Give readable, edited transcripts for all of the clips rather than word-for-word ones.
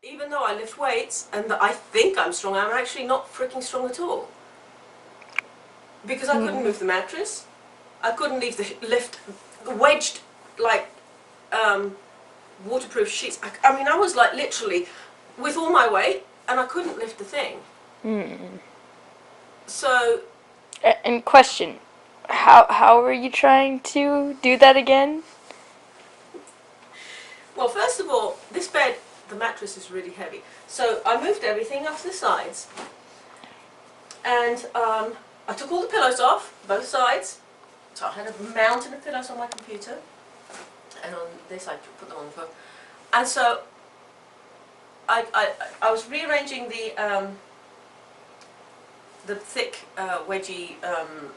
even though I lift weights and that I think I'm strong, I'm actually not freaking strong at all. Because I couldn't move the mattress. I couldn't lift wedged, like, waterproof sheets. I mean, I was like literally with all my weight, and I couldn't lift the thing. So. And question, how were you trying to do that again? Well, first of all, this bed, the mattress is really heavy. So I moved everything off the sides, and I took all the pillows off, both sides. So I had a mountain of pillows on my computer, and on this I put them on the phone. And so I was rearranging the thick wedgy,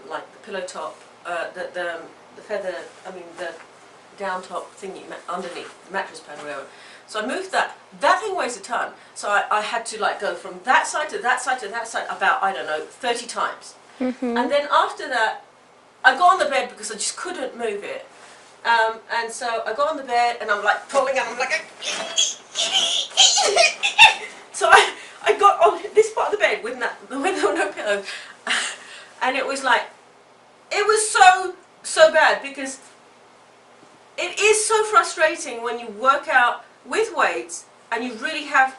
like the pillow top, the feather, I mean the down top thingy underneath the mattress pad or whatever. So I moved that. That thing weighs a ton. So I had to like go from that side to that side to that side about, I don't know, 30 times. And then after that, I got on the bed because I just couldn't move it. And so I got on the bed and I'm like pulling and I'm like so I got on this part of the bed with no pillow, and it was like, it was so bad, because it is so frustrating when you work out with weights and you really have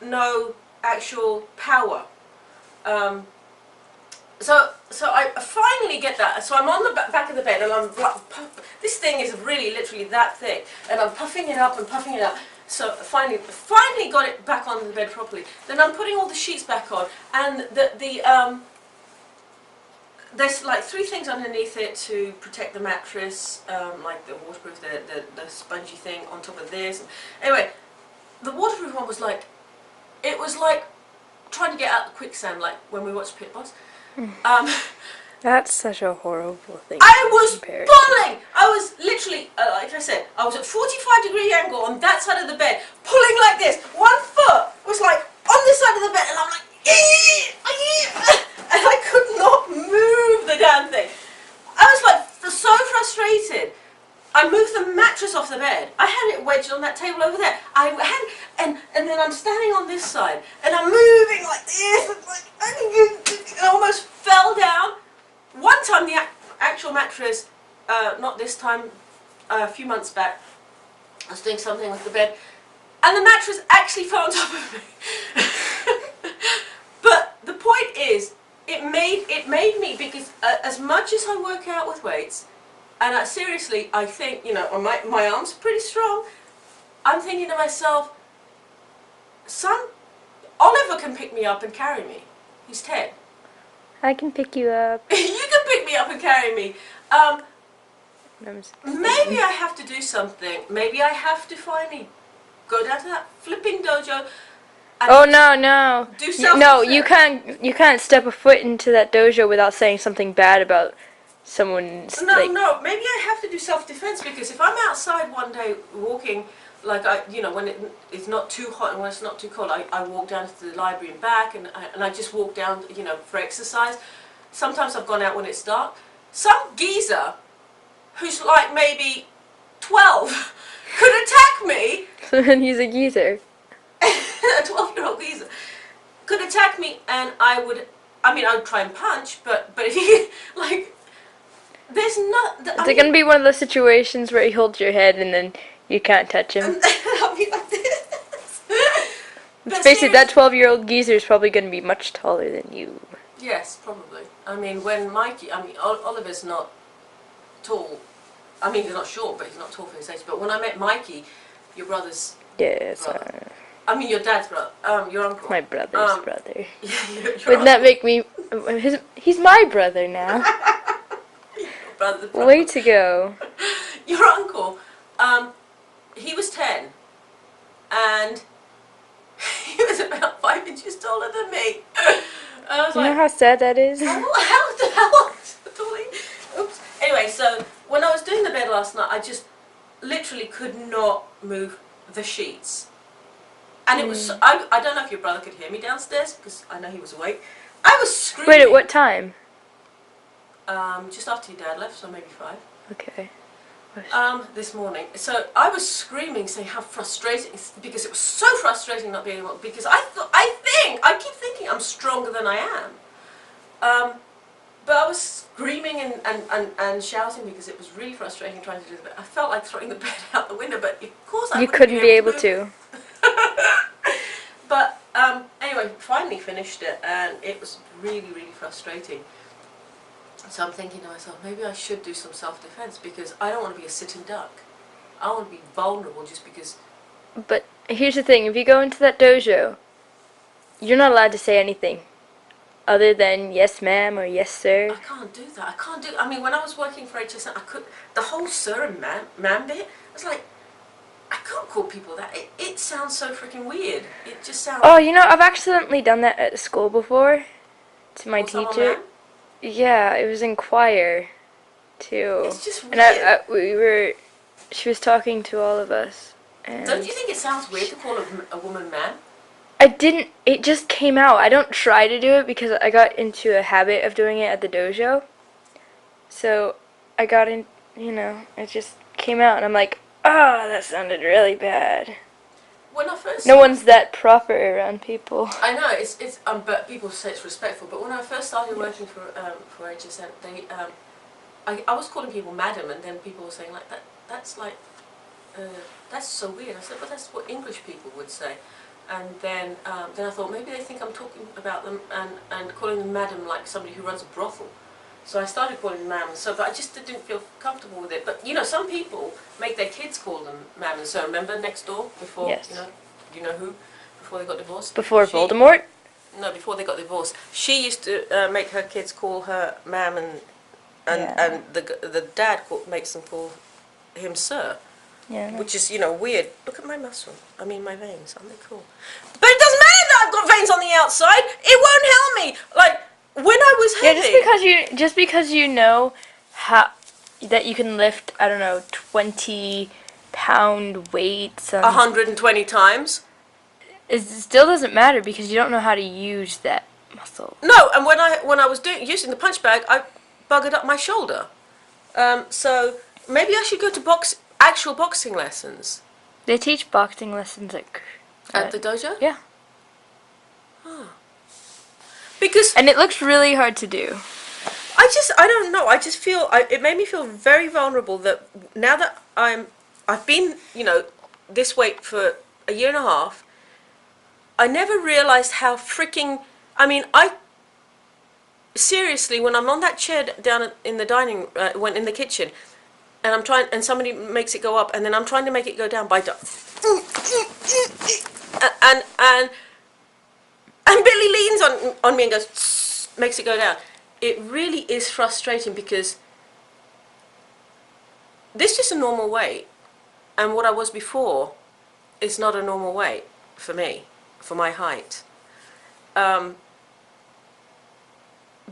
no actual power. So I finally get that. So I'm on the back of the bed and I'm like, this thing is really literally that thick, and I'm puffing it up and puffing it up. So finally got it back on the bed properly. Then I'm putting all the sheets back on, and there's like 3 things underneath it to protect the mattress, like the waterproof, the spongy thing on top of this. Anyway, the waterproof one was like, it was like trying to get out the quicksand, like when we watched Pit Boss. That's such a horrible thing. I was boiling! I was literally, like I said, I was at 45-degree angle on that side of the bed, pulling like this. One foot was like on this side of the bed, and I'm like, and I could not move the damn thing. I was like so frustrated. I moved the mattress off the bed. I had it wedged on that table over there. And then I'm standing on this side, and I'm moving like this, and like, I almost fell down. One time the actual mattress, not this time, a few months back, I was doing something with the bed, and the mattress actually fell on top of me. But the point is, it made me, because as much as I work out with weights, and seriously, I think, you know, my arms are pretty strong, I'm thinking to myself, Oliver can pick me up and carry me. He's 10. I can pick you up. You can pick me up and carry me. Maybe I have to do something. Maybe I have to finally go down to that flipping dojo. Oh no! Do self-defense. No, you can't step a foot into that dojo without saying something bad about someone's. No. Maybe I have to do self-defense, because if I'm outside one day walking, like when it's not too hot and when it's not too cold, I walk down to the library and back, and I just walk down, for exercise. Sometimes I've gone out when it's dark. Some geezer who's like maybe 12 could attack me. And he's a geezer. A 12-year-old geezer could attack me, and I would try and punch, but if he, like, there's not. It's gonna be one of those situations where he holds your head and then you can't touch him. I'll be like this. Let's face it, that 12-year-old geezer is probably gonna be much taller than you. Yes, probably. When Oliver's not tall. He's not short, but he's not tall for his age. But when I met Mikey, your brother's brother. Your dad's brother. Your uncle. My brother's brother. Yeah, Wouldn't that make me? He's my brother now. brother. Way to go. Your uncle, he was 10, and he was about 5 inches taller than me. I was you know how sad that is? How the hell? Oops. Anyway, so when I was doing the bed last night, I just literally could not move the sheets. And it was, I don't know if your brother could hear me downstairs, because I know he was awake. I was screaming. Wait, at what time? Just after your dad left, so maybe 5. Okay. This morning. So I was screaming, saying how frustrating, because it was so frustrating not being able, because I keep thinking I'm stronger than I am. But I was screaming and shouting because it was really frustrating trying to do the bed. I felt like throwing the bed out the window, but of course I You wouldn't couldn't be able move to. But anyway, finally finished it, and it was really, really frustrating. So I'm thinking to myself, maybe I should do some self-defense, because I don't want to be a sitting duck. I want to be vulnerable just because... But here's the thing, if you go into that dojo, you're not allowed to say anything other than yes ma'am or yes sir. I can't do that. I mean, when I was working for HSN, the whole sir and ma'am bit, I was like, I can't call people that. It sounds so freaking weird. It just sounds... Oh, you know, I've accidentally done that at school before to my Call someone teacher. ma'am? Yeah, it was in choir too. It's just weird. And she was talking to all of us. And Don't you think it sounds weird to call a woman ma'am? I didn't, it just came out. I don't try to do it because I got into a habit of doing it at the dojo. So I got in, it just came out and I'm like, oh, that sounded really bad. When I first... No one's that proper around people. I know, but people say it's respectful, but when I first started working for HSN, I was calling people madam, and then people were saying like, that's so weird. I said, but that's what English people would say. And then I thought, maybe they think I'm talking about them and calling them madam like somebody who runs a brothel. So I started calling them ma'am, but I just didn't feel comfortable with it. But some people make their kids call them ma'am and sir. Remember next door before, Yes. you know who, before they got divorced? Before Voldemort? No, before they got divorced. She used to make her kids call her ma'am, and the dad makes them call him sir. Yeah. Which is, weird. Look at my muscle. I mean, my veins. Aren't they cool? But it doesn't matter that I've got veins on the outside. It won't help me. Like, when I was heavy... Yeah, just because you know how that you can lift, I don't know, 20-pound weights. 120 times. It still doesn't matter because you don't know how to use that muscle. No, and when I was using the punch bag, I buggered up my shoulder. So maybe I should go to actual boxing lessons. They teach boxing lessons At the dojo? Yeah. Oh. Because... And it looks really hard to do. I don't know, I just feel, it made me feel very vulnerable that now that I've been, this weight for a year and a half, I never realized how freaking, seriously, when I'm on that chair down in the in the kitchen, and and somebody makes it go up, and then I'm trying to make it go down by and Billy leans on me and goes, makes it go down. It really is frustrating because this is a normal weight, and what I was before is not a normal weight for me, for my height. But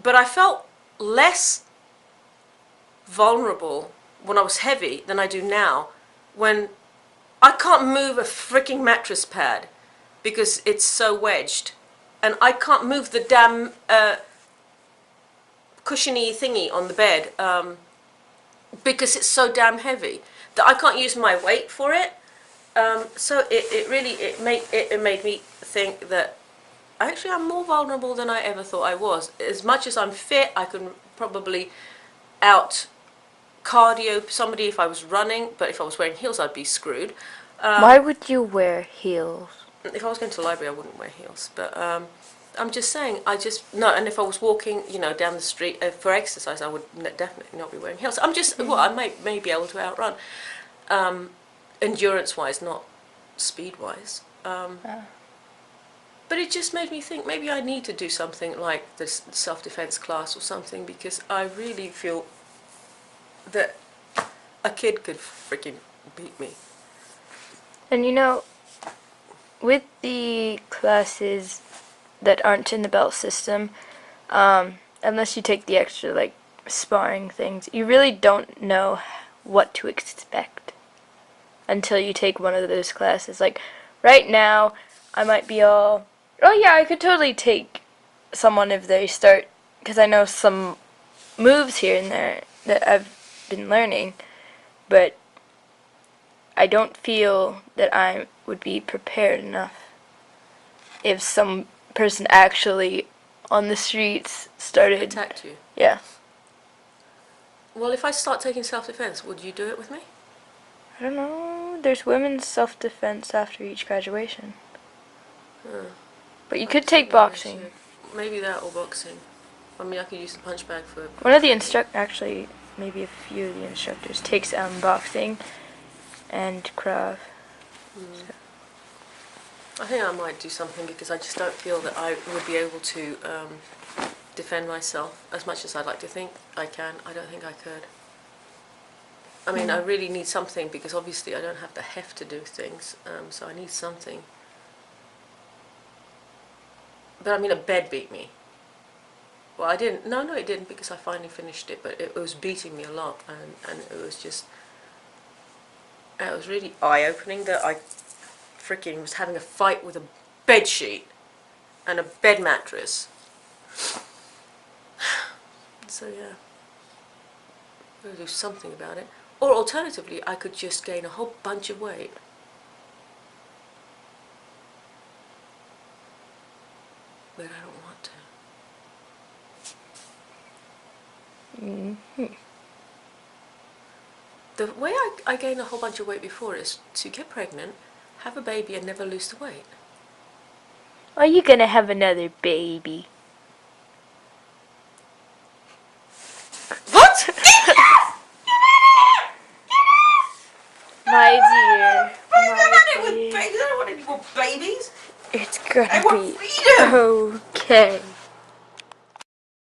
I felt less vulnerable when I was heavy than I do now, when I can't move a freaking mattress pad because it's so wedged, and I can't move the damn cushiony thingy on the bed because it's so damn heavy that I can't use my weight for it. So it made me think that actually I'm more vulnerable than I ever thought I was. As much as I'm fit, I can probably out cardio somebody if I was running, but if I was wearing heels I'd be screwed. Why would you wear heels? If I was going to the library I wouldn't wear heels, but I'm just saying, and if I was walking, down the street for exercise, I would definitely not be wearing heels. I'm just, well, I may be able to outrun, endurance-wise, not speed-wise. But it just made me think, maybe I need to do something like this self-defense class or something, because I really feel that a kid could freaking beat me. And with the classes that aren't in the belt system, unless you take the extra sparring things, you really don't know what to expect until you take one of those classes. Like right now I might be all, oh yeah, I could totally take someone if they start, because I know some moves here and there that I've been learning, but I don't feel that I would be prepared enough if some person actually on the streets started... Attacked you? Yeah. Well, if I start taking self-defense, would you do it with me? I don't know. There's women's self-defense after each graduation. But you could take boxing. Maybe that or boxing. I mean, I could use the punch bag for... One of the actually, maybe a few of the instructors takes boxing and Krav. So. I think I might do something because I just don't feel that I would be able to defend myself as much as I'd like to think I can. I don't think I could. I mean, I really need something because obviously I don't have the heft to do things, so I need something. But I mean, a bed beat me. Well, I didn't. No, it didn't because I finally finished it. But it was beating me a lot, and it was just. It was really eye-opening that I freaking was having a fight with a bed sheet and a bed mattress. So yeah, I'm gonna do something about it. Or alternatively, I could just gain a whole bunch of weight. But I don't want to. Mm-hmm. The way I gained a whole bunch of weight before is to get pregnant, have a baby and never lose the weight. Are you gonna have another baby? What? My dear. I don't want any more babies. It's gonna I want be freedom. okay.